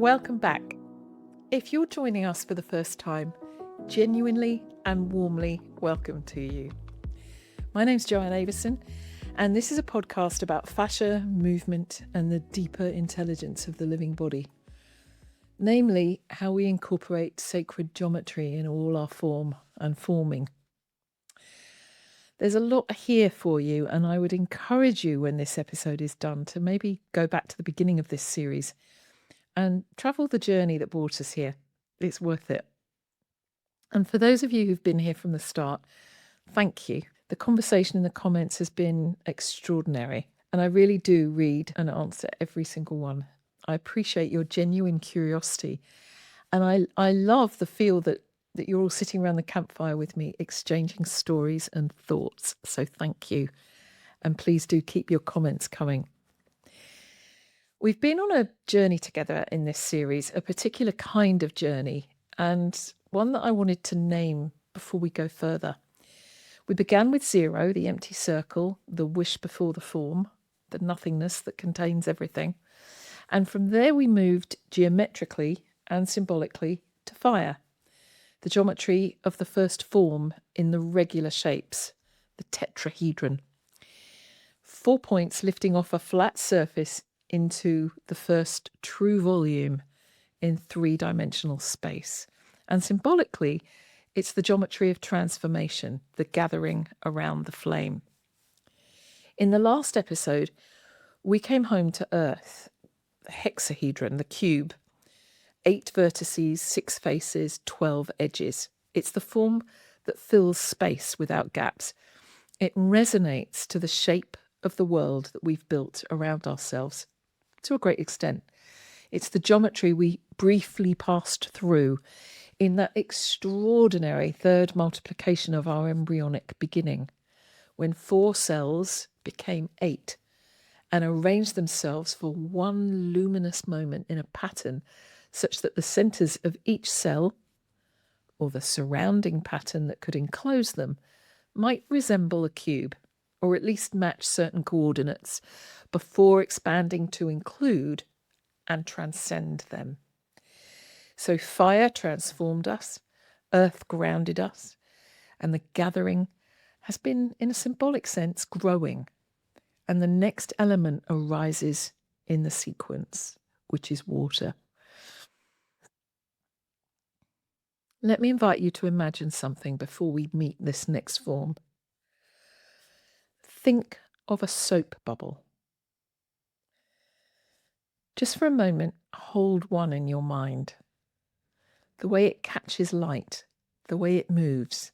Welcome back. If you're joining us for the first time, genuinely and warmly welcome to you. My name's Joanne Avison, and this is a podcast about fascia, movement, and the deeper intelligence of the living body. Namely, how we incorporate sacred geometry in all our form and forming. There's a lot here for you, and I would encourage you when this episode is done to maybe go back to the beginning of this series and travel the journey that brought us here. It's worth it. And for those of you who've been here from the start, thank you. The conversation in the comments has been extraordinary, and I really do read and answer every single one. I appreciate your genuine curiosity, and I love the feel that you're all sitting around the campfire with me, exchanging stories and thoughts. So thank you, and please do keep your comments coming. We've been on a journey together in this series, a particular kind of journey, and one that I wanted to name before we go further. We began with zero, the empty circle, the wish before the form, the nothingness that contains everything. And from there we moved geometrically and symbolically to fire, the geometry of the first form in the regular shapes, the tetrahedron. 4 points lifting off a flat surface into the first true volume in three-dimensional space. And symbolically, it's the geometry of transformation, the gathering around the flame. In the last episode, we came home to Earth, the hexahedron, the cube, 8 vertices, 6 faces, 12 edges. It's the form that fills space without gaps. It resonates to the shape of the world that we've built around ourselves to a great extent. It's the geometry we briefly passed through in that extraordinary third multiplication of our embryonic beginning, when 4 cells became 8 and arranged themselves for one luminous moment in a pattern such that the centres of each cell, or the surrounding pattern that could enclose them, might resemble a cube, or at least match certain coordinates, before expanding to include and transcend them. So fire transformed us, earth grounded us, and the gathering has been, in a symbolic sense, growing. And the next element arises in the sequence, which is water. Let me invite you to imagine something before we meet this next form. Think of a soap bubble. Just for a moment, hold one in your mind. The way it catches light, the way it moves,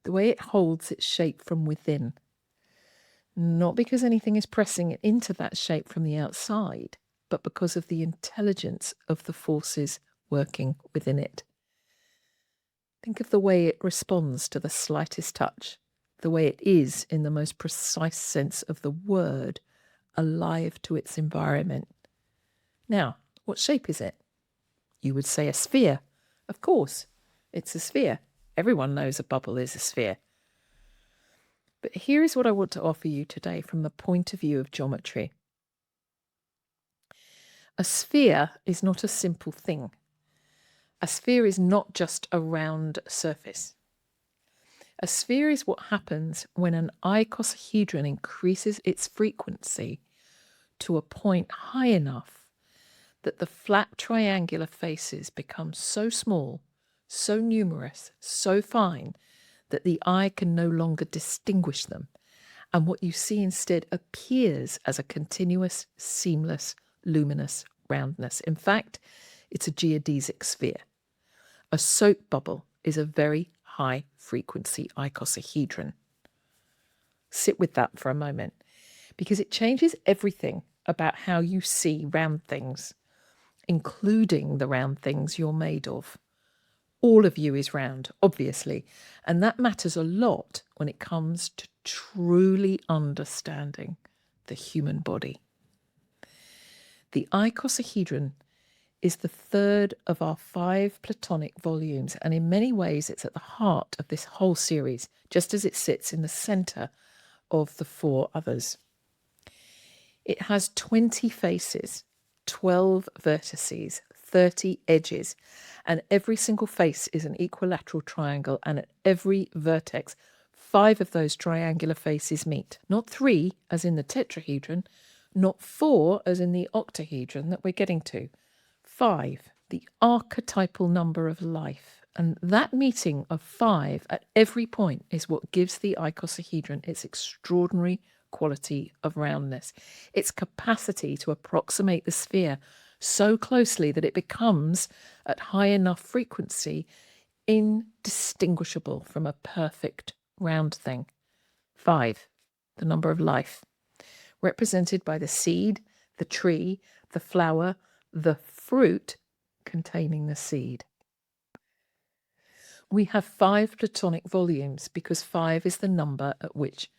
the way it holds its shape from within. Not because anything is pressing it into that shape from the outside, but because of the intelligence of the forces working within it. Think of the way it responds to the slightest touch, the way it is, in the most precise sense of the word, alive to its environment. Now, what shape is it? You would say a sphere. Of course, it's a sphere. Everyone knows a bubble is a sphere. But here is what I want to offer you today from the point of view of geometry. A sphere is not a simple thing. A sphere is not just a round surface. A sphere is what happens when an icosahedron increases its frequency to a point high enough that the flat triangular faces become so small, so numerous, so fine, that the eye can no longer distinguish them, and what you see instead appears as a continuous, seamless, luminous roundness. In fact, it's a geodesic sphere. A soap bubble is a very high-frequency icosahedron. Sit with that for a moment, because it changes everything about how you see round things, including the round things you're made of. All of you is round, obviously, and that matters a lot when it comes to truly understanding the human body. The icosahedron is the third of our 5 Platonic volumes, and in many ways it's at the heart of this whole series, just as it sits in the centre of the 4 others. It has 20 faces, 12 vertices, 30 edges, and every single face is an equilateral triangle, and at every vertex 5 of those triangular faces meet. Not 3 as in the tetrahedron, not 4 as in the octahedron that we're getting to. 5, the archetypal number of life. And that meeting of 5 at every point is what gives the icosahedron its extraordinary quality of roundness, its capacity to approximate the sphere so closely that it becomes, at high enough frequency, indistinguishable from a perfect round thing. 5, the number of life, represented by the seed, the tree, the flower, the fruit containing the seed. We have 5 Platonic volumes because 5 is the number at which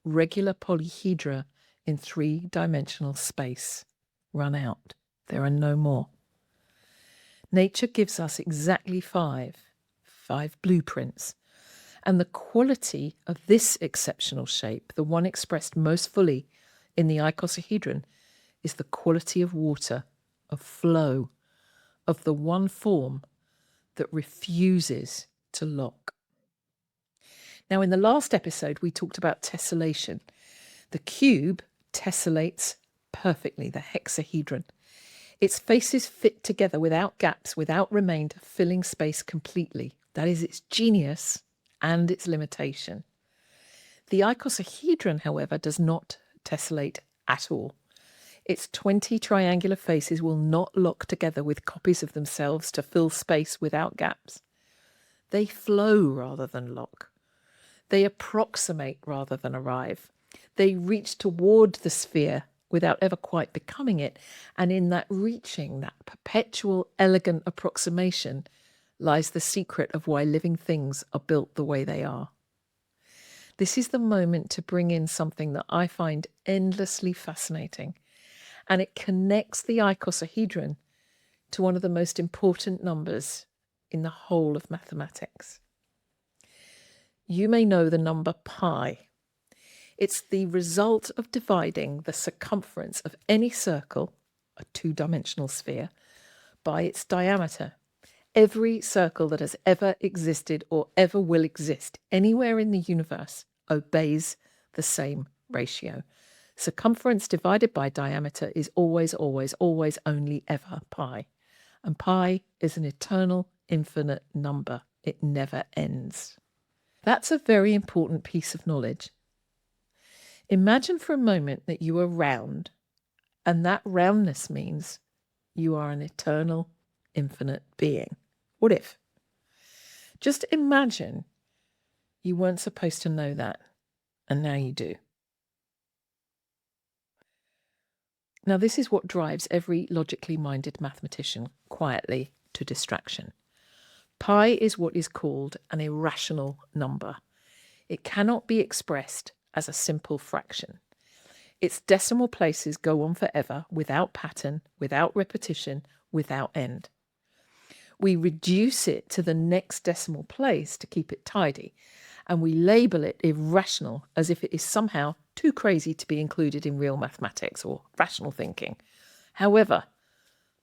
regular polyhedra in 3-dimensional space run out. There are no more. Nature gives us exactly 5 blueprints. And the quality of this exceptional shape, the one expressed most fully in the icosahedron, is the quality of water, of flow, of the one form that refuses to lock. Now, in the last episode, we talked about tessellation. The cube tessellates perfectly, the hexahedron. Its faces fit together without gaps, without remainder, filling space completely. That is its genius and its limitation. The icosahedron, however, does not tessellate at all. Its 20 triangular faces will not lock together with copies of themselves to fill space without gaps. They flow rather than lock. They approximate rather than arrive. They reach toward the sphere without ever quite becoming it. And in that reaching, that perpetual, elegant approximation, lies the secret of why living things are built the way they are. This is the moment to bring in something that I find endlessly fascinating, and it connects the icosahedron to one of the most important numbers in the whole of mathematics. You may know the number pi. It's the result of dividing the circumference of any circle, a 2-dimensional sphere, by its diameter. Every circle that has ever existed or ever will exist anywhere in the universe obeys the same ratio. Circumference divided by diameter is always, always, always, only ever pi. And pi is an eternal, infinite number. It never ends. That's a very important piece of knowledge. Imagine for a moment that you are round, and that roundness means you are an eternal, infinite being. What if? Just imagine you weren't supposed to know that, and now you do. Now, this is what drives every logically minded mathematician quietly to distraction. Pi is what is called an irrational number. It cannot be expressed as a simple fraction. Its decimal places go on forever, without pattern, without repetition, without end. We reduce it to the next decimal place to keep it tidy, and we label it irrational as if it is somehow too crazy to be included in real mathematics or rational thinking. However,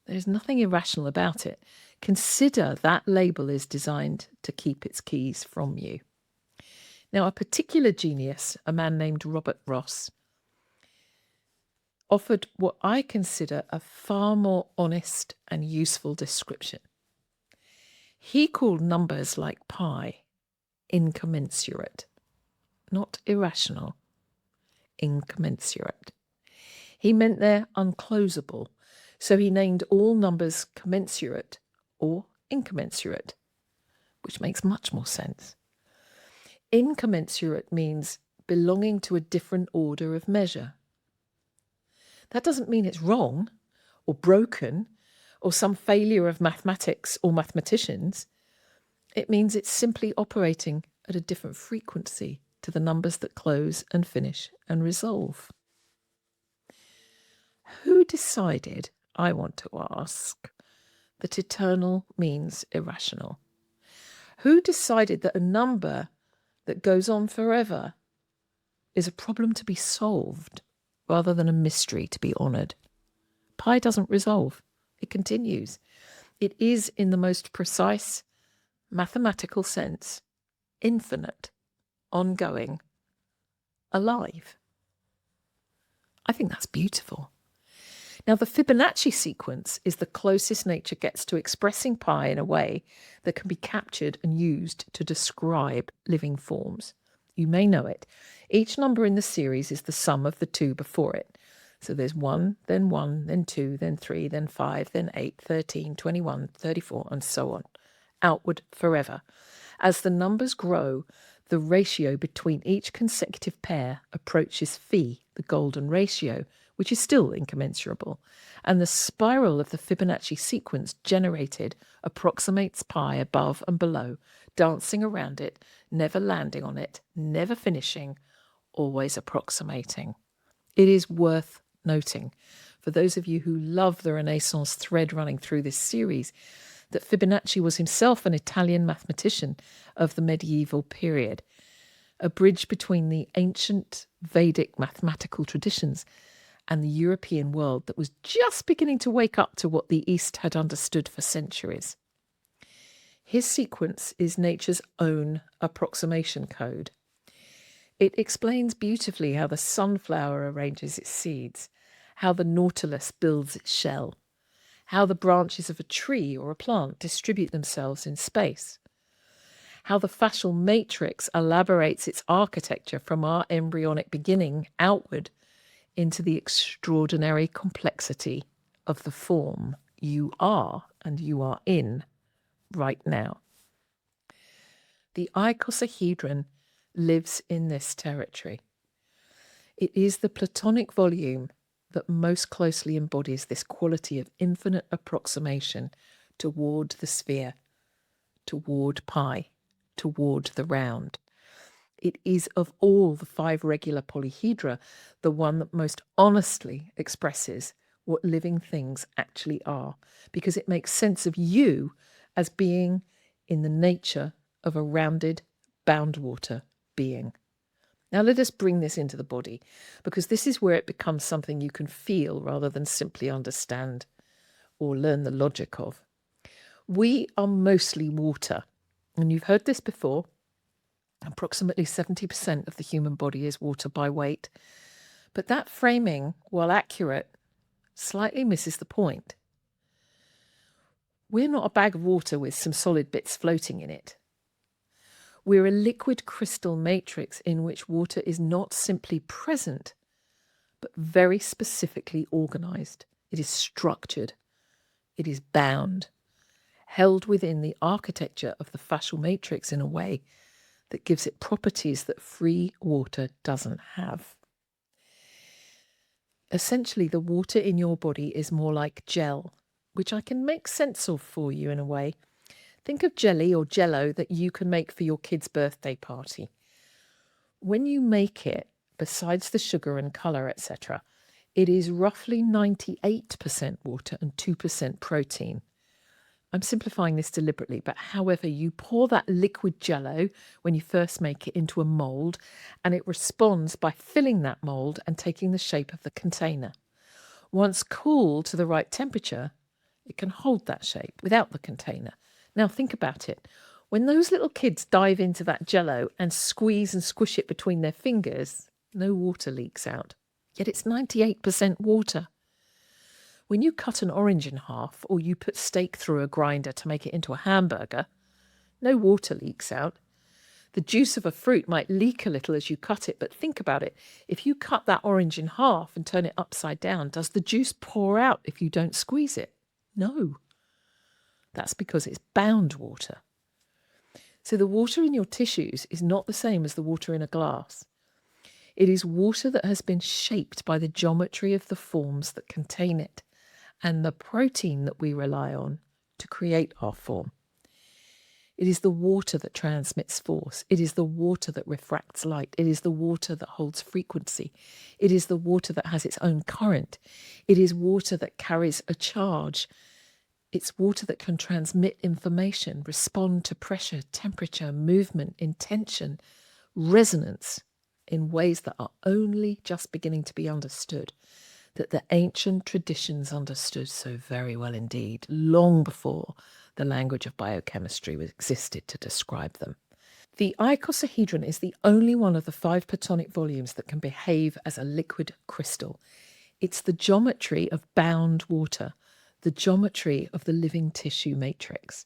there is nothing irrational about it. Consider that label is designed to keep its keys from you. Now, a particular genius, a man named Robert Ross, offered what I consider a far more honest and useful description. He called numbers like pi incommensurate, not irrational, incommensurate. He meant they're unclosable, so he named all numbers commensurate or incommensurate, which makes much more sense. Incommensurate means belonging to a different order of measure. That doesn't mean it's wrong or broken or some failure of mathematics or mathematicians. It means it's simply operating at a different frequency to the numbers that close and finish and resolve. Who decided, I want to ask, that eternal means irrational? Who decided that a number that goes on forever is a problem to be solved rather than a mystery to be honoured? Pi doesn't resolve. It continues. It is, in the most precise mathematical sense, infinite, ongoing, alive. I think that's beautiful. Now, the Fibonacci sequence is the closest nature gets to expressing pi in a way that can be captured and used to describe living forms. You may know it. Each number in the series is the sum of the two before it. So there's 1, then 2, then 3, then 5, then 8, 13, 21, 34, and so on, outward forever. As the numbers grow, the ratio between each consecutive pair approaches phi, the golden ratio, which is still incommensurable, and the spiral of the Fibonacci sequence generated approximates pi above and below, dancing around it, never landing on it, never finishing, always approximating. It is worth noting, for those of you who love the Renaissance thread running through this series, that Fibonacci was himself an Italian mathematician of the medieval period, a bridge between the ancient Vedic mathematical traditions and the European world that was just beginning to wake up to what the East had understood for centuries. His sequence is nature's own approximation code. It explains beautifully how the sunflower arranges its seeds, how the nautilus builds its shell, how the branches of a tree or a plant distribute themselves in space, how the fascial matrix elaborates its architecture from our embryonic beginning outward into the extraordinary complexity of the form you are and you are in right now. The icosahedron lives in this territory. It is the Platonic volume that most closely embodies this quality of infinite approximation toward the sphere, toward pi, toward the round. It is, of all the 5 regular polyhedra, the one that most honestly expresses what living things actually are, because it makes sense of you as being in the nature of a rounded, bound water being. Now let us bring this into the body, because this is where it becomes something you can feel rather than simply understand or learn the logic of. We are mostly water, and you've heard this before. Approximately 70% of the human body is water by weight, but that framing, while accurate, slightly misses the point. We're not a bag of water with some solid bits floating in it. We're a liquid crystal matrix in which water is not simply present, but very specifically organized. It is structured. It is bound, held within the architecture of the fascial matrix in a way that gives it properties that free water doesn't have. Essentially, the water in your body is more like gel, which I can make sense of for you in a way. Think of jelly or jello that you can make for your kid's birthday party. When you make it, besides the sugar and colour, etc., it is roughly 98% water and 2% protein. I'm simplifying this deliberately, but however, you pour that liquid jello when you first make it into a mould, and it responds by filling that mould and taking the shape of the container. Once cooled to the right temperature, it can hold that shape without the container. Now think about it. When those little kids dive into that jello and squeeze and squish it between their fingers, no water leaks out. Yet it's 98% water. When you cut an orange in half or you put steak through a grinder to make it into a hamburger, no water leaks out. The juice of a fruit might leak a little as you cut it, but think about it. If you cut that orange in half and turn it upside down, does the juice pour out if you don't squeeze it? No. That's because it's bound water. So the water in your tissues is not the same as the water in a glass. It is water that has been shaped by the geometry of the forms that contain it and the protein that we rely on to create our form. It is the water that transmits force. It is the water that refracts light. It is the water that holds frequency. It is the water that has its own current. It is water that carries a charge. It's water that can transmit information, respond to pressure, temperature, movement, intention, resonance in ways that are only just beginning to be understood. that the ancient traditions understood so very well indeed, long before the language of biochemistry existed to describe them. The icosahedron is the only one of the 5 platonic volumes that can behave as a liquid crystal. It's the geometry of bound water, the geometry of the living tissue matrix,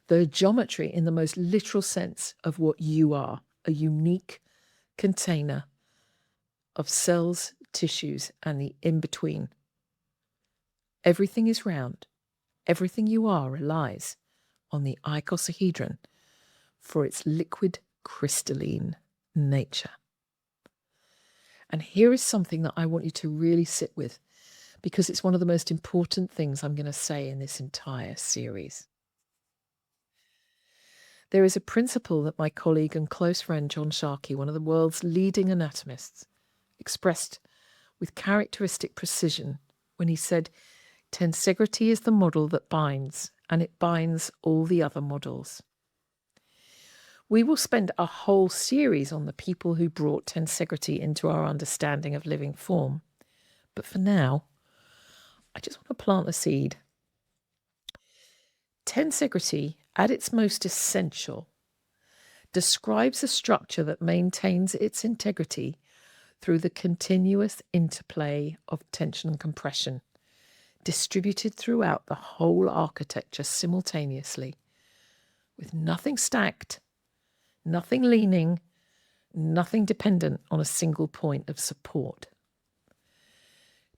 the geometry in the most literal sense of what you are, a unique container of cells, tissues, and the in-between. Everything is round. Everything you are relies on the icosahedron for its liquid crystalline nature. And here is something that I want you to really sit with, because it's one of the most important things I'm going to say in this entire series. There is a principle that my colleague and close friend John Sharkey, one of the world's leading anatomists, expressed with characteristic precision when he said, "Tensegrity is the model that binds, and it binds all the other models." We will spend a whole series on the people who brought tensegrity into our understanding of living form. But for now, I just want to plant the seed. Tensegrity, at its most essential, describes a structure that maintains its integrity through the continuous interplay of tension and compression, distributed throughout the whole architecture simultaneously, with nothing stacked, nothing leaning, nothing dependent on a single point of support.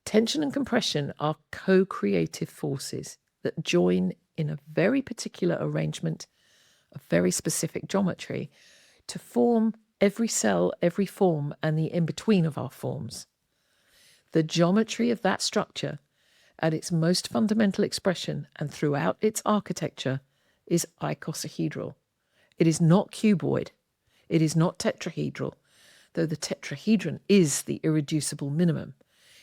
Tension and compression are co-creative forces that join in a very particular arrangement of very specific geometry to form every cell, every form, and the in-between of our forms. The geometry of that structure, at its most fundamental expression and throughout its architecture, is icosahedral. It is not cuboid. It is not tetrahedral, though the tetrahedron is the irreducible minimum.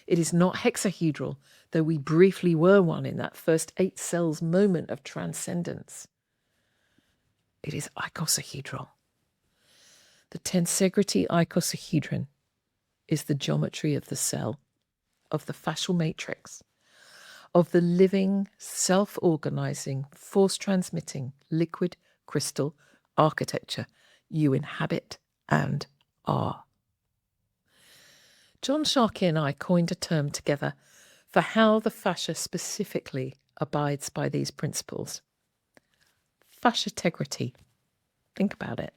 It is not hexahedral, though we briefly were one in that first 8 cells moment of transcendence. It is icosahedral. The tensegrity icosahedron is the geometry of the cell, of the fascial matrix, of the living, self-organizing, force-transmitting, liquid crystal architecture you inhabit and are. John Sharkey and I coined a term together for how the fascia specifically abides by these principles. Fasciategrity. Think about it.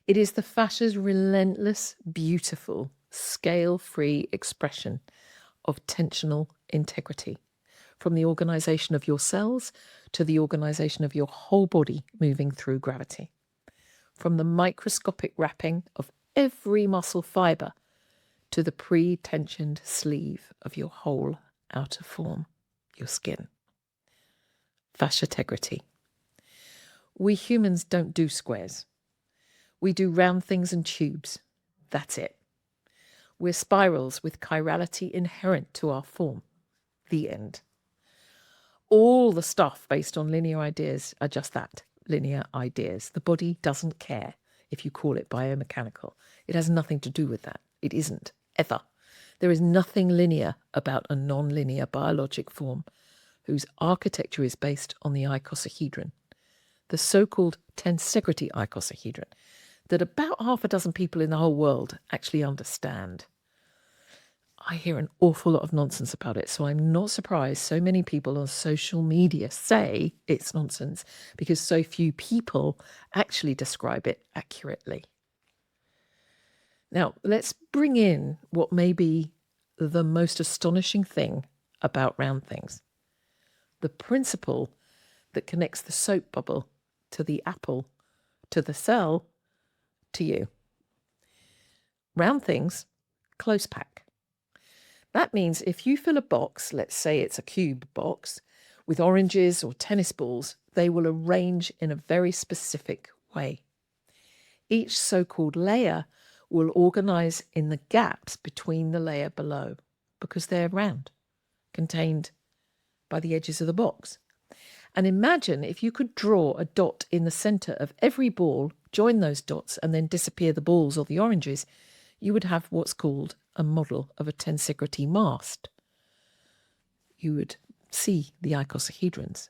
It is the fascia's relentless, beautiful, scale-free expression of tensional integrity, from the organization of your cells to the organization of your whole body moving through gravity, from the microscopic wrapping of every muscle fiber to the pre-tensioned sleeve of your whole outer form, your skin. Fasciategrity. We humans don't do squares. We do round things and tubes. That's it. We're spirals with chirality inherent to our form. The end. All the stuff based on linear ideas are just that, linear ideas. The body doesn't care if you call it biomechanical. It has nothing to do with that. It isn't, ever. There is nothing linear about a non-linear biologic form whose architecture is based on the icosahedron, the so-called tensegrity icosahedron, that about 6 people in the whole world actually understand. I hear an awful lot of nonsense about it, so I'm not surprised so many people on social media say it's nonsense, because so few people actually describe it accurately. Now, let's bring in what may be the most astonishing thing about round things. The principle that connects the soap bubble to the apple, to the cell, to you. Round things, close pack. That means if you fill a box, let's say it's a cube box, with oranges or tennis balls, they will arrange in a very specific way. Each so-called layer will organize in the gaps between the layer below, because they're round, contained by the edges of the box. And imagine if you could draw a dot in the center of every ball, join those dots, and then disappear the balls or the oranges, you would have what's called a model of a tensegrity mast. you would see the icosahedrons.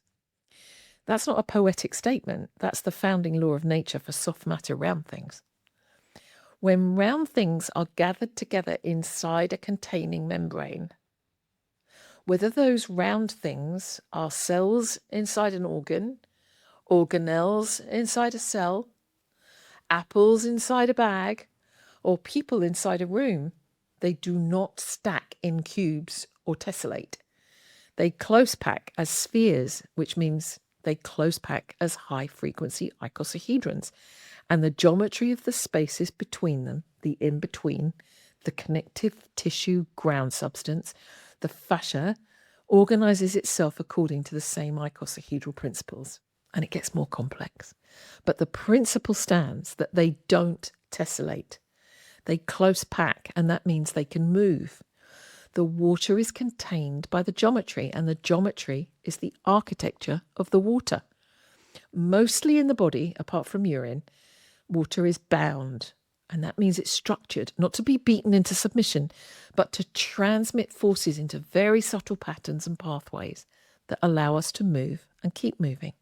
That's not a poetic statement. That's the founding law of nature for soft matter round things. When round things are gathered together inside a containing membrane, whether those round things are cells inside an organ, organelles inside a cell, apples inside a bag, or people inside a room, they do not stack in cubes or tessellate. They close pack as spheres, which means they close pack as high-frequency icosahedrons, and the geometry of the spaces between them, the in-between, the connective tissue ground substance, the fascia, organizes itself according to the same icosahedral principles, and it gets more complex. But the principle stands that they don't tessellate. They close pack, and that means they can move. The water is contained by the geometry, and the geometry is the architecture of the water. Mostly in the body, apart from urine, water is bound, and that means it's structured, not to be beaten into submission, but to transmit forces into very subtle patterns and pathways that allow us to move and keep moving.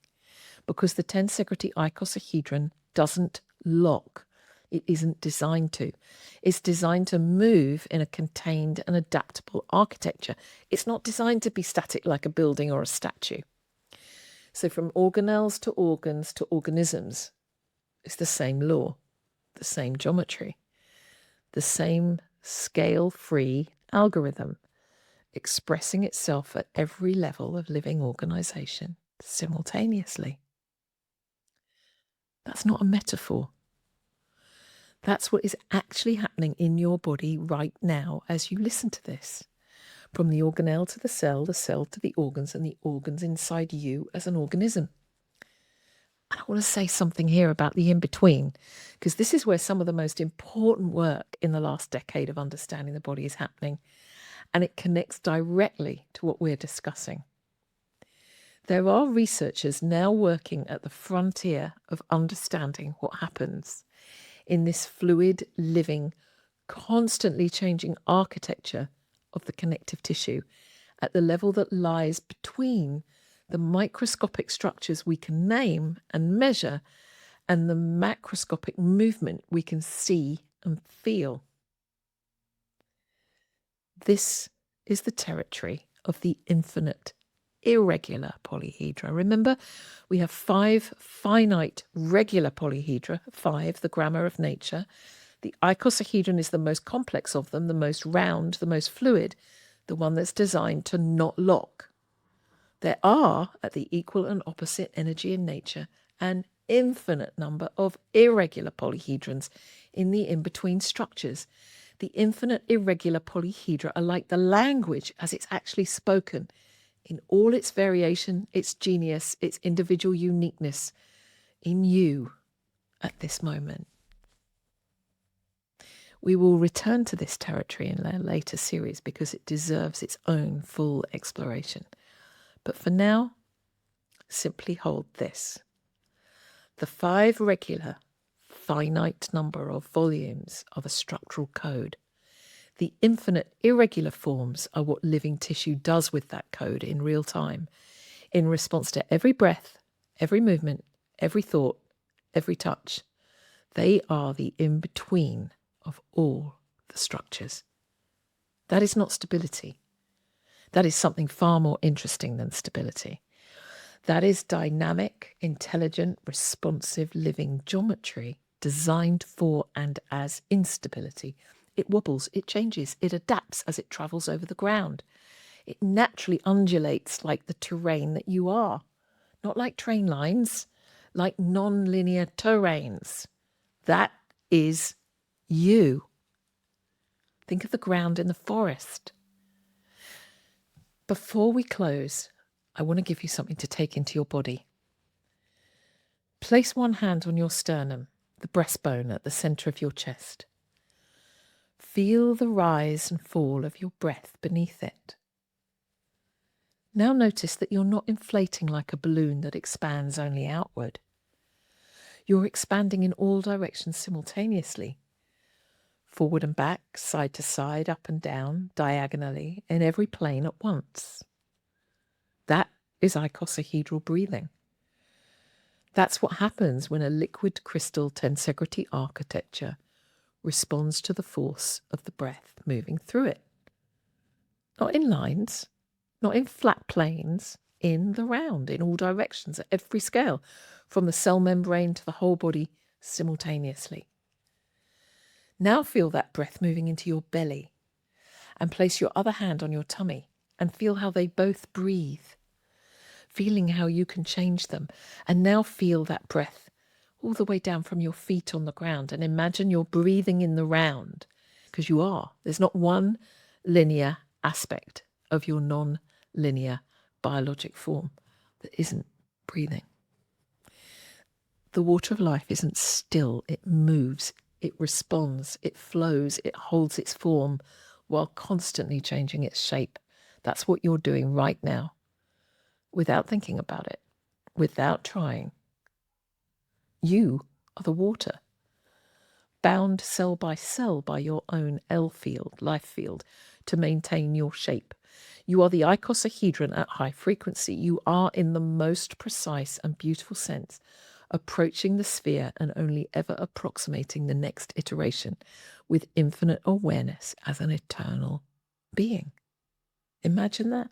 Because the Tensegrity icosahedron doesn't lock. It isn't designed to. It's designed to move in a contained and adaptable architecture. It's not designed to be static like a building or a statue. So from organelles to organs to organisms, it's the same law, the same geometry, the same scale-free algorithm, expressing itself at every level of living organization simultaneously. That's not a metaphor. That's what is actually happening in your body right now as you listen to this. From the organelle to the cell to the organs, and the organs inside you as an organism. And I want to say something here about the in-between, because this is where some of the most important work in the last decade of understanding the body is happening, and it connects directly to what we're discussing. There are researchers now working at the frontier of understanding what happens in this fluid, living, constantly changing architecture of the connective tissue at the level that lies between the microscopic structures we can name and measure and the macroscopic movement we can see and feel. This is the territory of the infinite irregular polyhedra. Remember, we have 5 finite regular polyhedra, 5, the grammar of nature. The icosahedron is the most complex of them, the most round, the most fluid, the one that's designed to not lock. There are, at the equal and opposite energy in nature, an infinite number of irregular polyhedrons in the in-between structures. The infinite irregular polyhedra are like the language as it's actually spoken, in all its variation, its genius, its individual uniqueness, in you at this moment. We will return to this territory in a later series because it deserves its own full exploration. But for now, simply hold this. The 5 regular, finite number of volumes of a structural code. The infinite irregular forms are what living tissue does with that code in real time, in response to every breath, every movement, every thought, every touch. They are the in-between of all the structures. That is not stability. That is something far more interesting than stability. That is dynamic, intelligent, responsive living geometry designed for and as instability. It wobbles, it changes, it adapts as it travels over the ground. It naturally undulates like the terrain that you are, not like train lines, like non-linear terrains. That is you. Think of the ground in the forest. Before we close, I want to give you something to take into your body. Place one hand on your sternum, the breastbone at the center of your chest. Feel the rise and fall of your breath beneath it. Now notice that you're not inflating like a balloon that expands only outward. You're expanding in all directions simultaneously. Forward and back, side to side, up and down, diagonally, in every plane at once. That is icosahedral breathing. That's what happens when a liquid crystal tensegrity architecture responds to the force of the breath moving through it. Not in lines, not in flat planes, in the round, in all directions, at every scale, from the cell membrane to the whole body simultaneously. Now feel that breath moving into your belly, and place your other hand on your tummy and feel how they both breathe, feeling how you can change them. And now feel that breath all the way down from your feet on the ground, and imagine you're breathing in the round, because you are. There's not one linear aspect of your non-linear biologic form that isn't breathing. The water of life isn't still. It moves, it responds, it flows, it holds its form while constantly changing its shape. That's what you're doing right now, without thinking about it, without trying. You are the water, bound cell by cell by your own L field, life field, to maintain your shape. You are the icosahedron at high frequency. You are, in the most precise and beautiful sense, approaching the sphere and only ever approximating the next iteration with infinite awareness as an eternal being. Imagine that.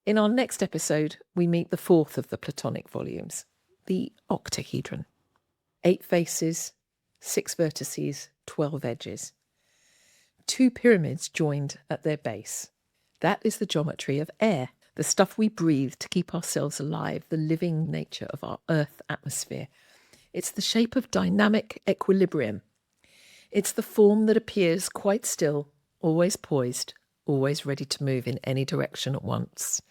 In our next episode, we meet the fourth of the Platonic volumes, the octahedron. 8 faces, 6 vertices, 12 edges. 2 pyramids joined at their base. That is the geometry of air, the stuff we breathe to keep ourselves alive, the living nature of our Earth atmosphere. It's the shape of dynamic equilibrium. It's the form that appears quite still, always poised, always ready to move in any direction at once,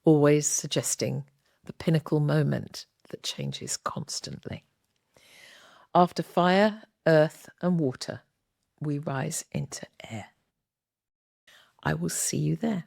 always suggesting the pinnacle moment that changes constantly. After fire, earth, and water, we rise into air. I will see you there.